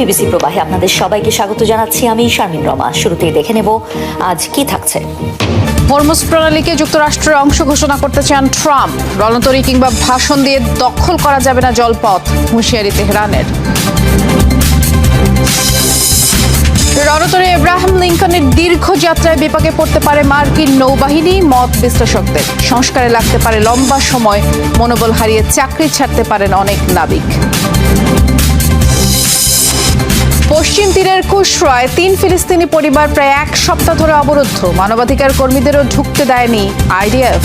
BBC প্রবাহে আপনাদের সবাইকে স্বাগত জানাচ্ছি আমি শারমিন রমা। শুরুতেই দেখে নেব আজ কি থাকছে। হরমুজ প্রণালীকে যুক্তরাষ্ট্রের অংশ ঘোষণা করতে চান ট্রাম্প। রণতরী কিংবা ভাষণ দিয়ে দখল করা যাবে না জলপথ, হুঁশিয়ারি তেহরানের। রণতরী এব্রাহাম লিঙ্কনের দীর্ঘ যাত্রায় বিপাকে পড়তে পারে মার্কিন নৌবাহিনী, মত বিশ্লেষকদের। সংস্কারে লাগতে পারে লম্বা সময়, মনোবল হারিয়ে চাকরি ছাড়তে পারেন অনেক নাবিক। পশ্চিম তীরের কুশরায় 3 ফিলিস্তিনি পরিবার প্রায় 1 সপ্তাহ ধরে অবরুদ্ধ। মানবাধিকার কর্মীদেরও ঢুকতে দেয়নি আইডিএফ।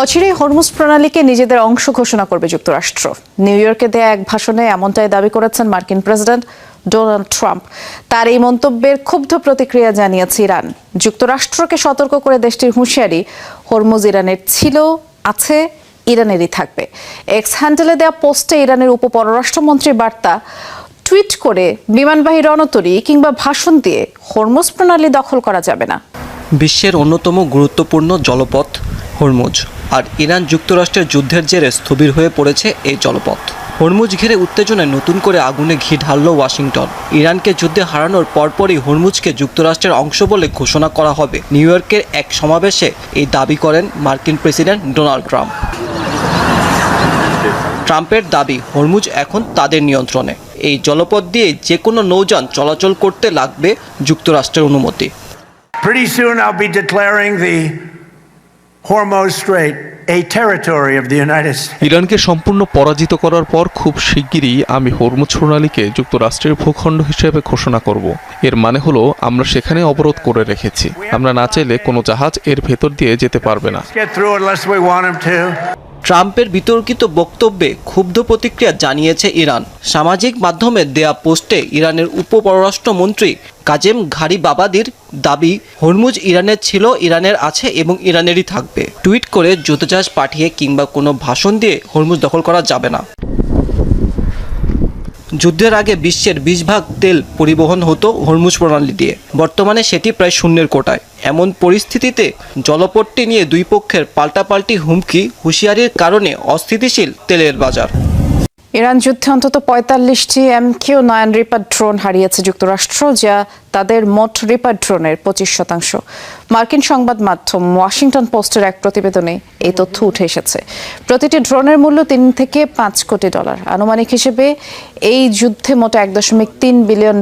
অচিরেই হরমুজ প্রণালীকে নিজেদের অংশ ঘোষণা করবে যুক্তরাষ্ট্র। নিউ ইয়র্কে দেয়া এক ভাষণে এমনটাই দাবি করেছেন মার্কিন প্রেসিডেন্ট ডোনাল্ড ট্রাম্প। তার এই মন্তব্যের ক্ষুব্ধ প্রতিক্রিয়া জানিয়েছে ইরান। যুক্তরাষ্ট্রকে সতর্ক করে দেশটির হুঁশিয়ারি, হরমুজ ইরানের ছিল, আছে, ইরানেরই থাকবে। এক্স হ্যান্ডেলে দেয়া পোস্টে ইরানের উপপররাষ্ট্রমন্ত্রীর বার্তা, টুইট করে বিমানবাহী রণতরী কিংবা ভাষণ দিয়ে হরমুজ প্রণালী দখল করা যাবে না। বিশ্বের অন্যতম গুরুত্বপূর্ণ জলপথ হরমুজ, আর ইরান যুক্তরাষ্ট্রের যুদ্ধের জেরে স্থবির হয়ে পড়েছে এই জলপথ। হরমুজ ঘিরে উত্তেজনায় নতুন করে আগুনে ঘি ঢালল ওয়াশিংটন। ইরানকে যুদ্ধে হারানোর পরপরই হরমুজকে যুক্তরাষ্ট্রের অংশ বলে ঘোষণা করা হবে। নিউ ইয়র্কের এক সমাবেশে এই দাবি করেন মার্কিন প্রেসিডেন্ট ডোনাল্ড ট্রাম্প। ট্রাম্পের দাবি, হরমুজ এখন তাদের নিয়ন্ত্রণে। এই জলপথ দিয়ে যে কোনো নৌযান চলাচল করতে লাগবে যুক্তরাষ্ট্রের অনুমতি। Pretty soon I'll be declaring the Hormuz Strait a territory of the United States. ইরানকে সম্পূর্ণ পরাজিত করার পর খুব শিগগিরই আমি হরমুজ প্রণালীকে যুক্তরাষ্ট্রের ভূখণ্ড হিসেবে ঘোষণা করব। এর মানে হলো আমরা সেখানে অবরোধ করে রেখেছি। আমরা না চাইলে কোনো জাহাজ এর ভেতর দিয়ে যেতে পারবে না। Get through unless we want them to. ট্রাম্পের বিতর্কিত বক্তব্যে ক্ষুব্ধ প্রতিক্রিয়া জানিয়েছে ইরান। সামাজিক মাধ্যমে দেয়া পোস্টে ইরানের উপপররাষ্ট্রমন্ত্রী কাজেম ঘারিবাবাদির দাবি, হরমুজ ইরানের ছিল, ইরানের আছে এবং ইরানেরই থাকবে। টুইট করে যুদ্ধজাহাজ পাঠিয়ে কিংবা কোনো ভাষণ দিয়ে হরমুজ দখল করা যাবে না। যুদ্ধের আগে বিশ্বের 20 ভাগ তেল পরিবহন হতো হরমুজ প্রণালী দিয়ে। বর্তমানে সেটি প্রায় শূন্যের কোটায়। এমন পরিস্থিতিতে জলপথটি নিয়ে দুই পক্ষের পাল্টাপাল্টি হুমকি, হুঁশিয়ারির কারণে অস্থিতিশীল তেলের বাজার। ইরান যুদ্ধে অন্তত 45টি MQ-9 রিপার ড্রোন হারিয়েছে যুক্তরাষ্ট্র, যা তাদের মোট রিপার ড্রোনের 25%। মার্কিন সংবাদ মাধ্যম ওয়াশিংটন পোস্টের এক প্রতিবেদনে এই তথ্য উঠে এসেছে। প্রতিটি ড্রোনের মূল্য $3 থেকে $5 কোটি। আনুমানিক হিসেবে এই যুদ্ধে মোট $1.3 বিলিয়ন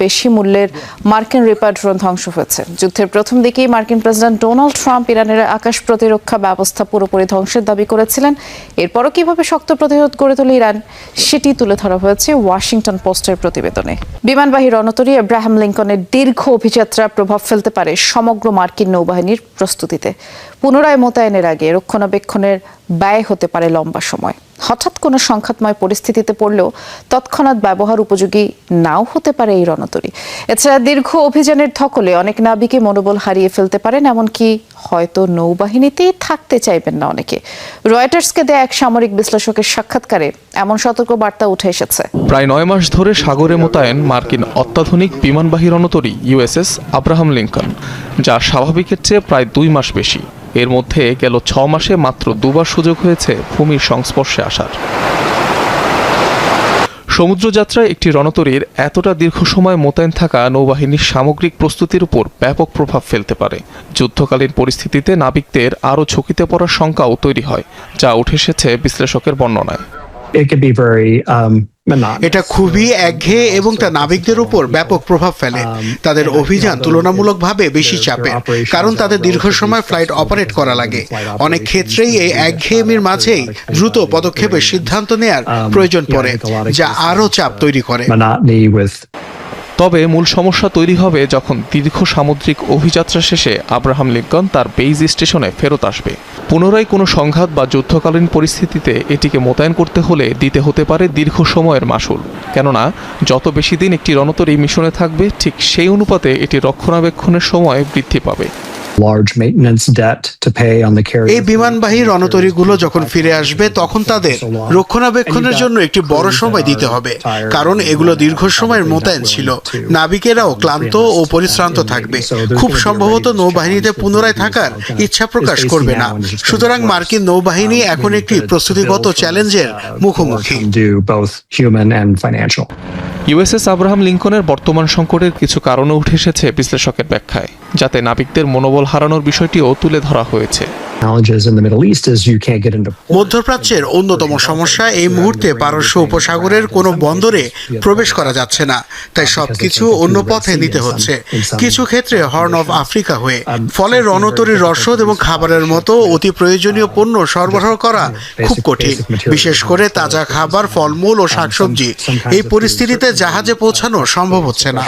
বেশি মূল্যের মার্কিন রিপার ড্রোন ধ্বংস হয়েছে। যুদ্ধের প্রথম দিকেই মার্কিন প্রেসিডেন্ট ডোনাল্ড ট্রাম্প ইরানের আকাশ প্রতিরক্ষা ব্যবস্থা পুরোপুরি ধ্বংসের দাবি করেছিলেন। এরপরও কিভাবে শক্ত প্রতিরোধ গড়ে তোলে ইরান, সেটি তুলে ধরা হয়েছে ওয়াশিংটন পোস্টের প্রতিবেদনে। বিমানবাহী রণতরী এব্রাহাম লিঙ্কনের দীর্ঘ অভিযাত্রা প্রভাব ফেলতে পারে সমগ্র মার্কিন নৌবাহিনীর প্রস্তুতিতে। পুনরায় মোতায়েনের আগে রক্ষণাবেক্ষণের ব্যয় হতে পারে লম্বা সময়। হঠাৎ কোনো সংঘাতময় পরিস্থিতিতে পড়লেও তৎক্ষণাৎ ব্যবহার উপযোগী নাও হতে পারে এই রণতরী। এছাড়া দীর্ঘ অভিযানের ধকলে অনেক নাবিকই মনোবল হারিয়ে ফেলতে পারেন, এমনকি হয়তো নৌবাহিনীতেই থাকতে চাইবেন না অনেকে। রয়টার্সকে দেয়া এক সামরিক বিশ্লেষকের সাক্ষাৎকারে এমন সতর্ক বার্তা উঠে এসেছে। প্রায় 9 মাস ধরে সাগরে মোতায়েন মার্কিন অত্যাধুনিক বিমানবাহী রণতরী USS আব্রাহাম লিঙ্কন, যা স্বাভাবিকের চেয়ে প্রায় 2 মাস বেশি। এর মধ্যে গেল 6 মাসে মাত্র 2 বার সুযোগ হয়েছে ভূমির সংস্পর্শে আসার। সমুদ্রযাত্রায় একটি রণতরীর এতটা দীর্ঘ সময় মোতায়েন থাকা নৌবাহিনীর সামগ্রিক প্রস্তুতির উপর ব্যাপক প্রভাব ফেলতে পারে। যুদ্ধকালীন পরিস্থিতিতে নাবিকদের আরও ঝুঁকিতে পড়ার শঙ্কাও তৈরি হয়, যা উঠে এসেছে বিশ্লেষকের বর্ণনায়। এটা খুবই একঘেয়ে এবং তা নাবিকদের উপর ব্যাপক প্রভাব ফেলে। তাদের অভিযান তুলনামূলকভাবে বেশি চাপের, কারণ তাদের দীর্ঘ সময় ফ্লাইট অপারেট করা লাগে। অনেক ক্ষেত্রেই এই একঘেয়েমির মাঝেই দ্রুত পদক্ষেপের সিদ্ধান্ত নেয়ার প্রয়োজন পড়ে, যা আরও চাপ তৈরি করে। তবে মূল সমস্যা তৈরি হবে যখন দীর্ঘ সামুদ্রিক অভিযাত্রা শেষে আব্রাহাম লিঙ্কন তার বেইজ স্টেশনে ফেরত আসবে। পুনরায় কোনো সংঘাত বা যুদ্ধকালীন পরিস্থিতিতে এটিকে মোতায়েন করতে হলে দিতে হতে পারে দীর্ঘ সময়ের মাশুল। কেননা যত বেশি দিন একটি রণতরী মিশনে থাকবে, ঠিক সেই অনুপাতে এটি রক্ষণাবেক্ষণের সময় বৃদ্ধি পাবে। এই বিমানবাহী রণতরীগুলো যখন ফিরে আসবে, তখন তাদের রক্ষণাবেক্ষণের জন্য একটি বড় সময় দিতে হবে, কারণ এগুলো দীর্ঘ সময়ের মোতায়েন ছিল। নাবিকেরাও ক্লান্ত ও পরিশ্রান্ত থাকবে, খুব সম্ভবত নৌবাহিনীতে পুনরায় থাকার ইচ্ছা প্রকাশ করবে না। সুতরাং মার্কিন নৌবাহিনী এখন একটি প্রস্তুতিগত চ্যালেঞ্জের মুখোমুখি। ইউএসএস আব্রাহাম লিঙ্কনের বর্তমান সংকটের কিছু কারণও উঠে এসেছে বিশ্লেষকের ব্যাখ্যায়, যাতে নাবিকদের মনোবল হারানোর বিষয়টিও তুলে ধরা হয়েছে। মধ্যপ্রাচ্যের অন্যতম সমস্যা এই মুহূর্তে পারস্য উপসাগরের কোনো বন্দরে প্রবেশ করা যাচ্ছে না, তাই সবকিছু অন্য পথে নিতে হচ্ছে, কিছু ক্ষেত্রে হর্ন অফ আফ্রিকা হয়ে। ফলে রণতরীর রসদ এবং খাবারের মতো অতি প্রয়োজনীয় পণ্য সরবরাহ করা খুব কঠিন, বিশেষ করে তাজা খাবার, ফলমূল ও শাকসবজি। এই পরিস্থিতিতে জাহাজে পৌঁছানো সম্ভব হচ্ছে না।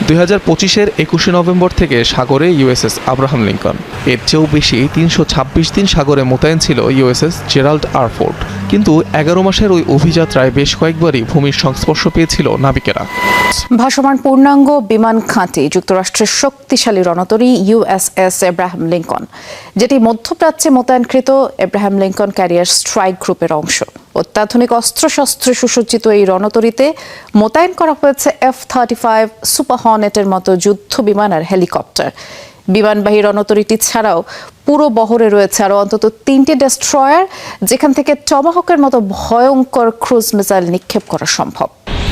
2025-এর 21শে নভেম্বর থেকে সাগরে ইউএসএস আব্রাহাম লিঙ্কন। এর চেয়েও বেশি 326 দিন সাগরে মোতায়েন ছিল ইউএসএস জেরাল্ড আর ফোর্ড। কিন্তু 11 মাসের ওই অভিযাত্রায় বেশ কয়েকবারই ভূমির সংস্পর্শ পেয়েছিল নাবিকেরা। ভাসমান পূর্ণাঙ্গ বিমান ঘাঁটি যুক্তরাষ্ট্রের শক্তিশালী রণতরী ইউএসএস আব্রাহাম লিঙ্কন, যেটি মধ্যপ্রাচ্যে মোতায়েনকৃত আব্রাহাম লিঙ্কন ক্যারিয়ার স্ট্রাইক গ্রুপের অংশ। অত্যাধুনিক অস্ত্রশস্ত্রে সুসজ্জিত এই রণতরীতে মোতায়েন করা হয়েছে F-35 সুপার হর্নেটের মতো যুদ্ধ বিমান আর হেলিকপ্টার। বিমানবাহী রণতরীটি ছাড়াও পুরো বহরে রয়েছে আরও অন্তত 3টি ডেস্ট্রয়ার, যেখান থেকে টমাহকের মতো ভয়ঙ্কর ক্রুজ মিসাইল নিক্ষেপ করা সম্ভব।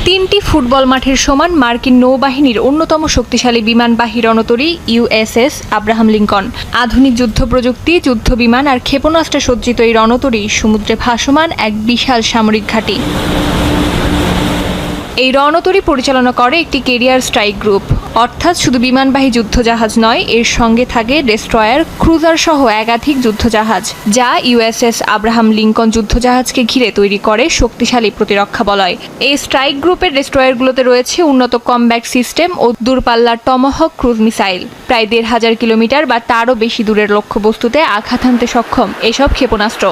3টি ফুটবল মাঠের সমান মার্কিন নৌবাহিনীর অন্যতম শক্তিশালী বিমানবাহী রণতরী ইউএসএস আব্রাহাম লিঙ্কন। আধুনিক যুদ্ধ প্রযুক্তি, যুদ্ধ বিমান আর ক্ষেপণাস্ত্রে সজ্জিত এই রণতরী সমুদ্রে ভাসমান এক বিশাল সামরিক ঘাঁটি। এই রণতরী পরিচালনা করে একটি ক্যারিয়ার স্ট্রাইক গ্রুপ, অর্থাৎ শুধু বিমানবাহী যুদ্ধজাহাজ নয়, এর সঙ্গে থাকে ডেস্ট্রয়ার, ক্রুজার সহ একাধিক যুদ্ধজাহাজ, যা ইউএসএস আব্রাহাম লিঙ্কন যুদ্ধজাহাজকে ঘিরে তৈরি করে শক্তিশালী প্রতিরক্ষা বলয়। এই স্ট্রাইক গ্রুপের ডেস্ট্রয়ারগুলোতে রয়েছে উন্নত কমব্যাট সিস্টেম ও দূরপাল্লার টমাহক ক্রুজ মিসাইল। প্রায় 1500 কিলোমিটার বা তারও বেশি দূরের লক্ষ্যবস্তুতে আঘাত হানতে সক্ষম এসব ক্ষেপণাস্ত্র।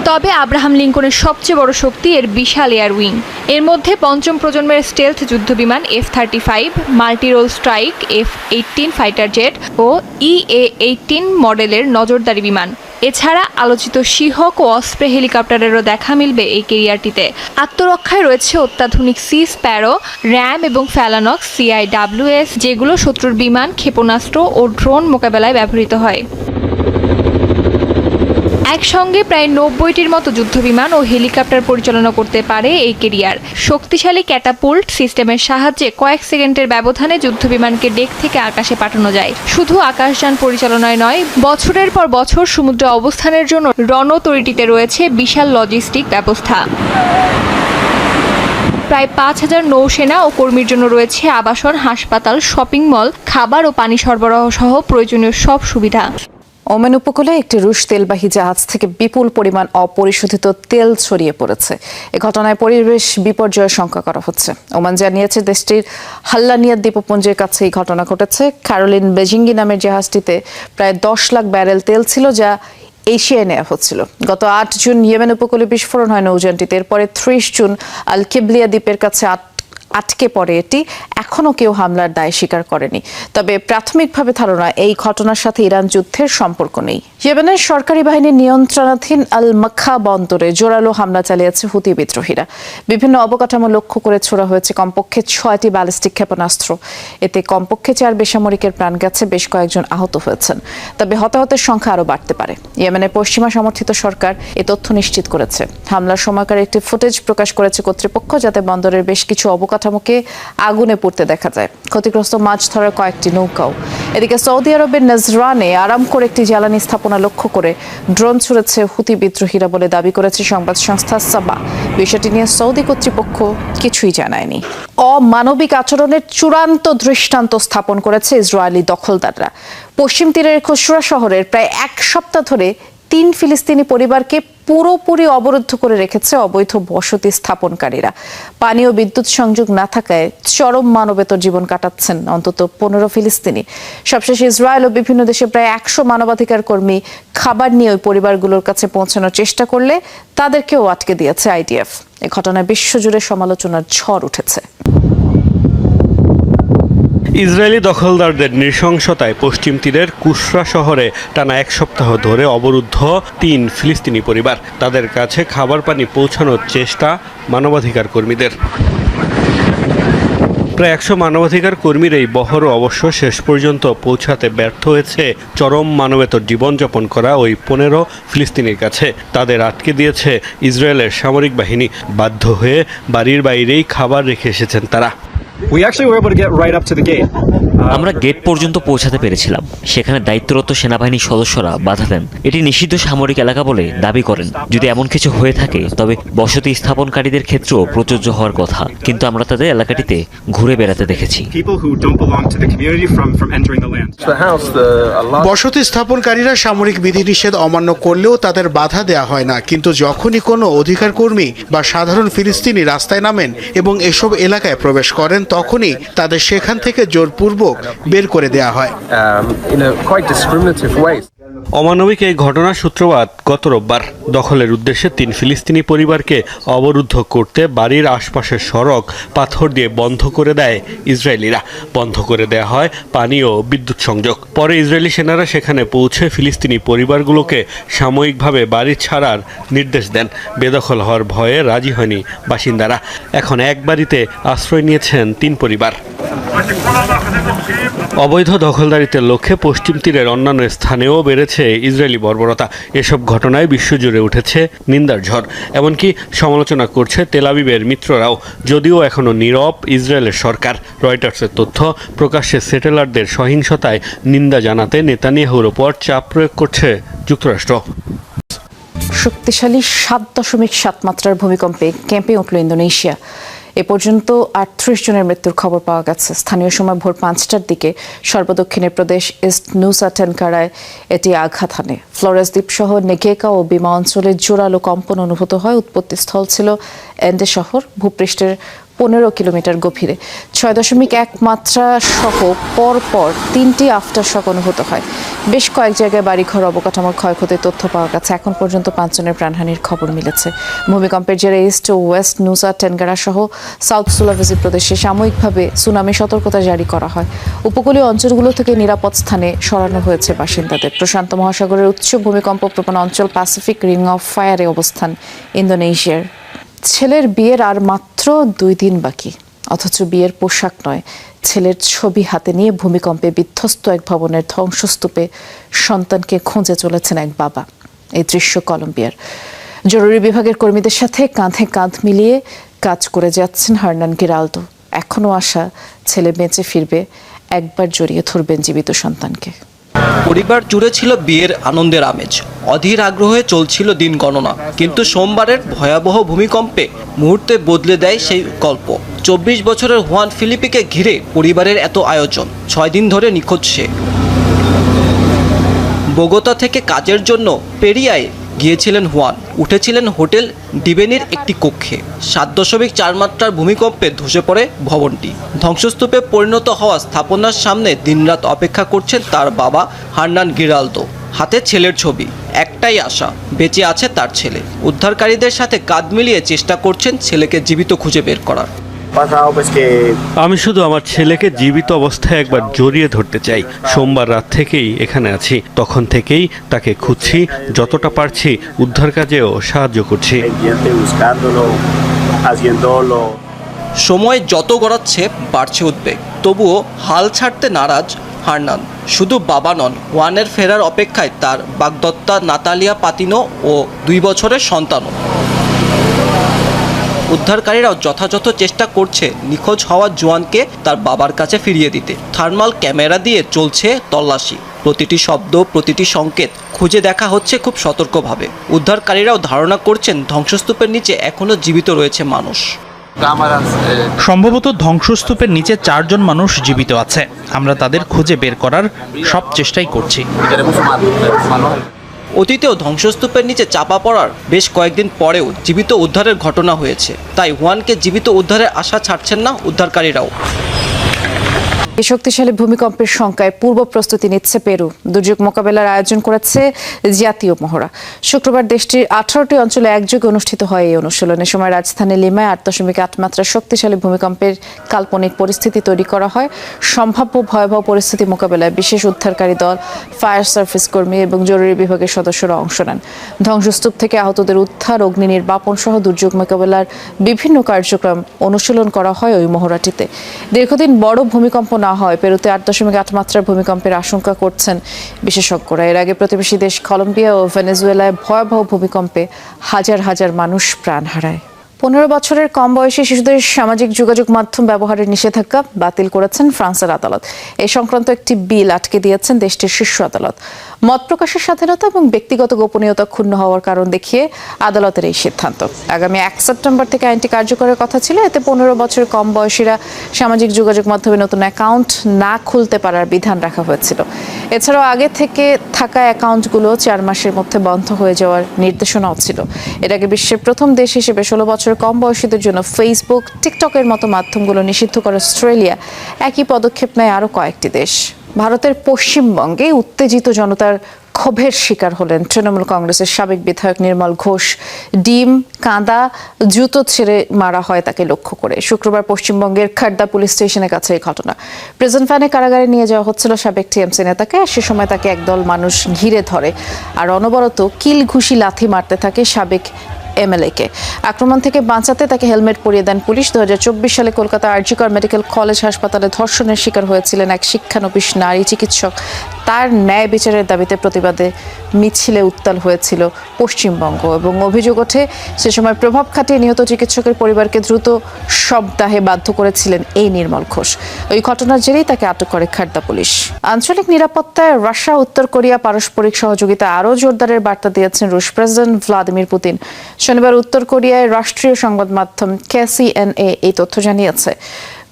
তবে আব্রাহাম লিঙ্কনের সবচেয়ে বড় শক্তি এর বিশাল এয়ার উইং। এর মধ্যে পঞ্চম প্রজন্মের স্টেলথ যুদ্ধবিমান F-35, multirole strike F-18 fighter jet ও EA-18 মডেলের নজরদারি বিমান। এছাড়া আলোচিত শিহক ও অস্প্রে হেলিকপ্টারেরও দেখা মিলবে এই ক্যারিয়ারটিতে। আত্মরক্ষায় রয়েছে অত্যাধুনিক সি স্প্যারো, র্যাম এবং ফ্যালানক্স CIWS, যেগুলো শত্রুর বিমান, ক্ষেপণাস্ত্র ও ড্রোন মোকাবেলায় ব্যবহৃত হয়। একসঙ্গে প্রায় 90টির মতো যুদ্ধবিমান ও হেলিকপ্টার পরিচালনা করতে পারে এই ক্যারিয়ার। শক্তিশালী ক্যাটাপুল্ট সিস্টেমের সাহায্যে কয়েক সেকেন্ডের ব্যবধানে যুদ্ধবিমানকে ডেক থেকে আকাশে পাঠানো যায়। শুধু আকাশযান পরিচালনায় নয়, বছরের পর বছর সমুদ্রে অবস্থানের জন্য রণতরীটিতে রয়েছে বিশাল লজিস্টিক ব্যবস্থা। প্রায় 5000 নৌসেনা ও কর্মীর জন্য রয়েছে আবাসন, হাসপাতাল, শপিং মল, খাবার ও পানি সরবরাহ সহ প্রয়োজনীয় সব সুবিধা। ওমান উপকূলে একটি রুশ তেলবাহী জাহাজ থেকে বিপুল পরিমাণ অপরিশোধিত তেল ছড়িয়ে পড়েছে। এ ঘটনায় পরিবেশ বিপর্যয়ের শঙ্কা করা হচ্ছে। ওমান জানিয়েছে দেশটির হাল্লানিয়া দ্বীপপুঞ্জের কাছে এই ঘটনা ঘটেছে। ক্যারোলিন বেজিঙ্গি নামের জাহাজটিতে প্রায় 10 লাখ ব্যারেল তেল ছিল, যা এশিয়ায় নেওয়া হচ্ছিল। গত 8 জুন ইয়েমেন উপকূলে বিস্ফোরণ হয় নৌযানটিতে। এরপরে 30 জুন আল কিবলিয়া দ্বীপের কাছে আটকে পড়ে এটি। এখনও কেউ হামলার দায় স্বীকার করেনি। তবে প্রাথমিকভাবে ধারণা এই ঘটনার সাথে ইরান যুদ্ধের সম্পর্ক নেই। ইয়েমেনের সরকারি বাহিনীর নিয়ন্ত্রণাধীন আল মাখা বন্দরে জোরালো হামলা চালিয়েছে হুতি বিদ্রোহীরা। বিভিন্ন অবকাঠামো লক্ষ্য করে ছোড়া হয়েছে কমপক্ষে 6টি ব্যালিস্টিক ক্ষেপণাস্ত্র। এতে কমপক্ষে 4 বেসামরিকের প্রাণ গেছে, বেশ কয়েকজন আহত হয়েছেন। তবে হতাহতের সংখ্যা আরও বাড়তে পারে। ইয়েমেনের পশ্চিমা সমর্থিত সরকার এ তথ্য নিশ্চিত করেছে। হামলার সময়কার একটি ফুটেজ প্রকাশ করেছে কর্তৃপক্ষ, যাতে বন্দরের বেশ কিছু অবকাঠামোকে আগুনে পুড়তে দেখা যায়। ক্ষতিগ্রস্ত মাছ ধরার কয়েকটি নৌকাও। এদিকে সৌদি আরবের নজরানে আরাম করে একটি জ্বালানি স্থাপনা লক্ষ্য করে ড্রোন ছুড়েছে হুতি বিদ্রোহীরা বলে দাবি করেছে সংবাদ সংস্থা সাবা। বিষয়টি নিয়ে সৌদি কর্তৃপক্ষ কিছুই জানায়নি। অমানবিক আচরণের চূড়ান্ত দৃষ্টান্ত স্থাপন করেছে ইসরায়েলি দখলদাররা। পশ্চিম তীরের খুশরা শহরের প্রায় 1 সপ্তাহ ধরে 3 ফিলিস্তিনি পরিবারকে পুরোপুরি অবরুদ্ধ করে রেখেছে অবৈধ বসতি স্থাপনকারীরা। পানি ও বিদ্যুৎ সংযোগ না থাকায় চরম মানবেতর জীবন কাটাচ্ছেন অন্তত 15 ফিলিস্তিনি। সবশেষে ইসরায়েল ও বিভিন্ন দেশে প্রায় 100 মানবাধিকার কর্মী খাবার নিয়ে ওই পরিবারগুলোর কাছে পৌঁছানোর চেষ্টা করলে তাদেরকেও আটকে দিয়েছে IDF। এ ঘটনায় বিশ্বজুড়ে সমালোচনার ঝড় উঠেছে। ইসরায়েলি দখলদারদের নৃশংসতায় পশ্চিম তীরের কুশরা শহরে টানা 1 সপ্তাহ ধরে অবরুদ্ধ 3 ফিলিস্তিনি পরিবার। তাদের কাছে খাবার পানি পৌঁছানোর চেষ্টা মানবাধিকার কর্মীদের। প্রায় 100 মানবাধিকার কর্মীর এই বহরও অবশ্য শেষ পর্যন্ত পৌঁছাতে ব্যর্থ হয়েছে চরম মানবেতর জীবনযাপন করা ওই 15 ফিলিস্তিনির কাছে। তাদের আটকে দিয়েছে ইসরায়েলের সামরিক বাহিনী। বাধ্য হয়ে বাড়ির বাইরেই খাবার রেখে এসেছেন তারা। আমরা গেট পর্যন্ত পৌঁছাতে পেরেছিলাম। সেখানে দায়িত্বরত সেনাবাহিনীর সদস্যরা বাধা দেন। এটি নিষিদ্ধ সামরিক এলাকা বলে দাবি করেন। যদি এমন কিছু হয়ে থাকে তবে বসতি স্থাপনকারীদের ক্ষেত্রেও প্রযোজ্য হওয়ার কথা, কিন্তু আমরা তাদের এলাকাটিতে ঘুরে বেড়াতে দেখেছি। বসতি স্থাপনকারীরা সামরিক বিধিনিষেধ অমান্য করলেও তাদের বাধা দেয়া হয় না, কিন্তু যখনই কোনো অধিকার কর্মী বা সাধারণ ফিলিস্তিনি রাস্তায় নামেন এবং এসব এলাকায় প্রবেশ করেন তখনই তাদের সেখান থেকে জোরপূর্বক বের করে দেয়া হয়। অমানবিক এই ঘটনার সূত্রপাত গত রোববার। দখলের উদ্দেশ্যে 3 ফিলিস্তিনি পরিবারকে অবরুদ্ধ করতে বাড়ির আশপাশের সড়ক পাথর দিয়ে বন্ধ করে দেয় ইসরায়েলিরা। বন্ধ করে দেয়া হয় পানি ও বিদ্যুৎ সংযোগ। পরে ইসরায়েলি সেনারা সেখানে পৌঁছে ফিলিস্তিনি পরিবারগুলোকে সাময়িকভাবে বাড়ি ছাড়ার নির্দেশ দেন। বেদখল হওয়ার ভয়ে রাজি হয়নি বাসিন্দারা। এখন এক বাড়িতে আশ্রয় নিয়েছেন 3 পরিবার। অবৈধ দখলদারিত্বের লক্ষ্যে পশ্চিম তীরের অন্যান্য স্থানেও বেড়েছে ইসরায়েলি বর্বরতা। এসব ঘটনায় বিশ্বজুড়ে উঠেছে নিন্দার ঝড়। এমনকি সমালোচনা করছে তেল আবিবের মিত্ররাও, যদিও এখনও নীরব ইসরায়েলের সরকার। রয়টার্সের তথ্য, প্রকাশ্যে সেটেলারদের সহিংসতায় নিন্দা জানাতে নেতানিয়াহুর ওপর চাপ প্রয়োগ করছে যুক্তরাষ্ট্র। শক্তিশালী 7.7 মাত্রার ভূমিকম্পে কেঁপে উঠল ইন্দোনেশিয়া। এ পর্যন্ত 38 জনের মৃত্যুর খবর পাওয়া গেছে। স্থানীয় সময় ভোর 5টার দিকে সর্বদক্ষিণের প্রদেশ ইস্ট নুসা টেনকারায় এটি আঘাত হানে। ফ্লোরেস দ্বীপসহ নেগেকা ও বিমা অঞ্চলে জোরালো কম্পন অনুভূত হয়। উৎপত্তিস্থল ছিল এন্ডে শহর, ভূপৃষ্ঠের 15 কিলোমিটার গভীরে। 6.1 মাত্রা সহ পরপর 3টি আফটার শক অনুভূত হয়। বেশ কয়েক জায়গায় বাড়িঘর, অবকাঠামোর ক্ষয়ক্ষতির তথ্য পাওয়া গেছে। এখন পর্যন্ত 5 জনের প্রাণহানির খবর মিলেছে। ভূমিকম্পের জেরে ইস্ট ও ওয়েস্ট নুসা টেনগারা সহ সাউথ সুলাভেসি প্রদেশে সাময়িকভাবে সুনামি সতর্কতা জারি করা হয়। উপকূলীয় অঞ্চলগুলো থেকে নিরাপদ স্থানে সরানো হয়েছে বাসিন্দাদের। প্রশান্ত মহাসাগরের উচ্চ ভূমিকম্প প্রবণ অঞ্চল প্যাসিফিক রিং অফ ফায়ারে অবস্থান ইন্দোনেশিয়ার। ছেলের বিয়ের আর মাত্র 2 দিন বাকি, অথচ বিয়ের পোশাক নয়, ছেলের ছবি হাতে নিয়ে ভূমিকম্পে বিধ্বস্ত এক ভবনের ধ্বংসস্তূপে সন্তানকে খুঁজে চলেছেন এক বাবা। এই দৃশ্য কলম্বিয়ার। জরুরি বিভাগের কর্মীদের সাথে কাঁধে কাঁধ মিলিয়ে কাজ করে যাচ্ছেন হার্নান গিরালদো। এখনও আশা ছেলে বেঁচে ফিরবে, একবার জড়িয়ে ধরবেন জীবিত সন্তানকে। পরিবার জুড়ে ছিল বিয়ের আনন্দের আমেজ। অধীর আগ্রহে চলছিল দিন গণনা, কিন্তু সোমবারের ভয়াবহ ভূমিকম্পে মুহূর্তে বদলে দেয় সেই গল্প। 24 বছরের হুয়ান ফিলিপিকে ঘিরে পরিবারের এত আয়োজন। 6 দিন ধরে নিখোঁজ সে। বোগোতা থেকে কাজের জন্য পেরিয়ায় গিয়েছিলেন হুয়ান। উঠেছিলেন হোটেল ডিবেনির একটি কক্ষে। 7.4 মাত্রার ভূমিকম্পে ধসে পড়ে ভবনটি। ধ্বংসস্তূপে পরিণত হওয়া স্থাপনার সামনে দিনরাত অপেক্ষা করছেন তার বাবা হার্নান গিরালদো। হাতে ছেলের ছবি, একটাই আশা, বেঁচে আছে তার ছেলে। উদ্ধারকারীদের সাথে কাঁধ মিলিয়ে চেষ্টা করছেন ছেলেকে জীবিত খুঁজে বের করার। আমি শুধু আমার ছেলেকে জীবিত অবস্থায় একবার জড়িয়ে ধরতে চাই। সোমবার রাত থেকেই এখানে আছি, তখন থেকেই তাকে খুঁজছি, যতটা পারছি উদ্ধার কাজেও সাহায্য করছি। সময় যত গড়াচ্ছে বাড়ছে উদ্বেগ, তবুও হাল ছাড়তে নারাজ হার্নান। শুধু বাবা নন, হুয়ানের ফেরার অপেক্ষায় তার বাগদত্তা নাতালিয়া পাতিনো ও 2 বছরের সন্তানও। উদ্ধারকারীরাও যথাযথ চেষ্টা করছে নিখোঁজ হওয়া জোয়ানকে তার বাবার কাছে ফিরিয়ে দিতে। থার্মাল ক্যামেরা দিয়ে চলছে তল্লাশি। প্রতিটি শব্দ, প্রতিটি সংকেত খুঁজে দেখা হচ্ছে খুব সতর্কভাবে। উদ্ধারকারীরাও ধারণা করছেন ধ্বংসস্তূপের নিচে এখনও জীবিত রয়েছে মানুষ। সম্ভবত ধ্বংসস্তূপের নিচে 4 জন মানুষ জীবিত আছে। আমরা তাদের খুঁজে বের করার সব চেষ্টাই করছি। অতীতেও ধ্বংসস্তূপের নিচে চাপা পড়ার বেশ কয়েকদিন পরেও জীবিত উদ্ধারের ঘটনা হয়েছে। তাই হুয়ানকে জীবিত উদ্ধারের আশা ছাড়ছেন না উদ্ধারকারীরাও। এই শক্তিশালী ভূমিকম্পের শঙ্কায় পূর্ব প্রস্তুতি নিচ্ছে পেরু। দুর্যোগ মোকাবেলার আয়োজন করেছে জাতীয় মহড়া। শুক্রবার দেশটির 18টি অঞ্চলে একযোগে অনুষ্ঠিত হয় এই অনুশীলনের সময় রাজধানী লিমায় 8.8 মাত্রার শক্তিশালী ভূমিকম্পের কাল্পনিক পরিস্থিতি তৈরি করা হয়। সম্ভাব্য ভয়াবহ পরিস্থিতি মোকাবেলায় বিশেষ উদ্ধারকারী দল, ফায়ার সার্ভিস কর্মী এবং জরুরি বিভাগের সদস্যরা অংশ নেন। ধ্বংসস্তূপ থেকে আহতদের উদ্ধার, অগ্নি নির্বাপন সহ দুর্যোগ মোকাবেলার বিভিন্ন কার্যক্রম অনুশীলন করা হয় ওই মহড়াটিতে। দীর্ঘদিন বড় ভূমিকম্প না হয় পেরুতে 8.8 মাত্রার ভূমিকম্পের আশঙ্কা করছেন বিশেষজ্ঞরা। এর আগে প্রতিবেশী দেশ কলম্বিয়া ও ভেনেজুয়েলায় ভয়াবহ ভূমিকম্পে হাজার হাজার মানুষ প্রাণ হারায়। 15 বছরের কম বয়সী শিশুদের সামাজিক যোগাযোগ মাধ্যম ব্যবহারের নিষেধাজ্ঞা বাতিল করেছেন ফ্রান্সের আদালত। এ সংক্রান্ত একটি বিল আটকে দিয়েছেন দেশটির শীর্ষ আদালত। মত প্রকাশের স্বাধীনতা এবং ব্যক্তিগত গোপনীয়তা ক্ষুণ্ণ হওয়ার কারণ দেখিয়ে আদালতের এই সিদ্ধান্ত। আগামী 1 সেপ্টেম্বর থেকে আইনটি কার্যকরের কথা ছিল। এতে 15 বছরের কম বয়সীরা সামাজিক যোগাযোগ মাধ্যমে নতুন অ্যাকাউন্ট না খুলতে পারার বিধান রাখা হয়েছিল। এছাড়াও আগে থেকে থাকা অ্যাকাউন্টগুলো 4 মাসের মধ্যে বন্ধ হয়ে যাওয়ার নির্দেশনাও ছিল। এর আগে বিশ্বের প্রথম দেশ হিসেবে 16 বছর কম বয়সীদের জন্য ফেসবুক, টিকটকের মতো মাধ্যমগুলো নিষিদ্ধ করে অস্ট্রেলিয়া। একই পদক্ষেপ নেয় আরও কয়েকটি দেশ। ভারতের পশ্চিমবঙ্গে উত্তেজিত জনতার ক্ষোভের শিকার হলেন তৃণমূল কংগ্রেসের সাবেক বিধায়ক নির্মল ঘোষ। ডিম, কাঁদা, জুতো ছেড়ে মারা হয় তাকে লক্ষ্য করে। শুক্রবার পশ্চিমবঙ্গের খাড্ডা পুলিশ স্টেশনের কাছে এই ঘটনা। প্রিজন ভ্যানে কারাগারে নিয়ে যাওয়া হচ্ছিল সাবেক টিএমসি নেতাকে। সে সময় তাকে একদল মানুষ ঘিরে ধরে আর অনবরত কিল ঘুষি লাথি মারতে থাকে সাবেক এমএলএকে। আক্রমণ থেকে বাঁচাতে তাকে হেলমেট পরিয়ে দেন পুলিশ। 2024 সালে কলকাতা আরজি কর মেডিকেল কলেজ হাসপাতালে ধর্ষণের শিকার হয়েছিলেন এক শিক্ষানবিশ নারী চিকিৎসক। তার ন্যায় বিচারের দাবিতে প্রতিবাদে মিছিলে উত্তাল হয়েছিল পশ্চিমবঙ্গ এবং অভিযোগ ওঠে সে সময় প্রভাব খাটিয়ে নিহত চিকিৎসকের পরিবারকে দ্রুত শবদাহে বাধ্য করেছিলেন এই নির্মল ঘোষ। ওই ঘটনার জেরেই তাকে আটক করে খাড্ডা পুলিশ। আঞ্চলিক নিরাপত্তায় রাশিয়া উত্তর কোরিয়া পারস্পরিক সহযোগিতা আরও জোরদারের বার্তা দিয়েছেন রুশ প্রেসিডেন্ট ভ্লাদিমির পুতিন। শনিবার উত্তর কোরিয়ায় রাষ্ট্রীয় সংবাদ মাধ্যম KCNA এই তথ্য জানিয়েছে।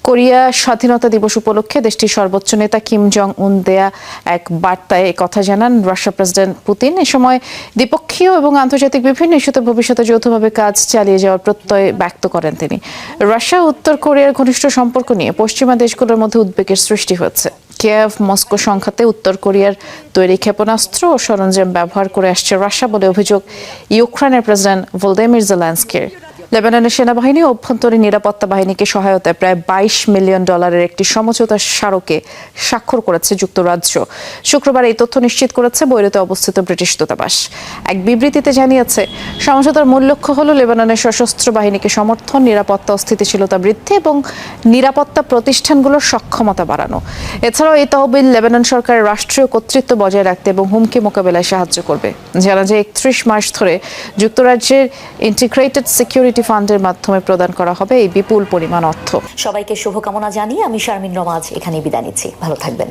কোরিয়া স্বাধীনতা দিবস উপলক্ষে দেশটির সর্বোচ্চ নেতা কিম জং উন দেয়া এক বার্তায় কথা জানান রাশিয়া প্রেসিডেন্ট পুতিন। এ সময় দ্বিপক্ষীয় এবং আন্তর্জাতিক বিভিন্ন ইস্যুতে ভবিষ্যতে যৌথভাবে কাজ চালিয়ে যাওয়ার প্রত্যয় ব্যক্ত করেন তিনি। রাশিয়া উত্তর কোরিয়ার ঘনিষ্ঠ সম্পর্ক নিয়ে পশ্চিমা দেশগুলোর মধ্যে উদ্বেগের সৃষ্টি হচ্ছে। কিয়েভ মস্কো সংঘাতে উত্তর কোরিয়ার তৈরি ক্ষেপণাস্ত্র ও সরঞ্জাম ব্যবহার করে আসছে রাশিয়া বলে অভিযোগ ইউক্রেনের প্রেসিডেন্ট ভলোদিমির জেলেনস্কির। লেবাননের সেনাবাহিনী ও অভ্যন্তরীণ নিরাপত্তা বাহিনীকে সহায়তায় প্রায় $22 মিলিয়ন একটি সমঝোতা স্মারকে স্বাক্ষর করেছে যুক্তরাজ্য। শুক্রবার এই তথ্য নিশ্চিত করেছে বৈরুতে অবস্থিত ব্রিটিশ দূতাবাস। এক বিবৃতিতে জানিয়েছে সমঝোতার মূল লক্ষ্য হল লেবাননের সশস্ত্র বাহিনীকে সমর্থন, নিরাপত্তা ও স্থিতিশীলতা বৃদ্ধি এবং নিরাপত্তা প্রতিষ্ঠানগুলোর সক্ষমতা বাড়ানো। এছাড়াও এই তহবিল লেবানন সরকারের রাষ্ট্রীয় কর্তৃত্ব বজায় রাখতে এবং হুমকি মোকাবেলায় সাহায্য করবে। জানা যায় 31 মাস ধরে যুক্তরাজ্যের ইন্টিগ্রেটেড সিকিউরিটি ফান্ডের মাধ্যমে প্রদান করা হবে এই বিপুল পরিমাণ অর্থ। সবাইকে শুভকামনা জানিয়ে আমি শারমিন রমাজ এখানে বিদায় নিচ্ছি। ভালো থাকবেন।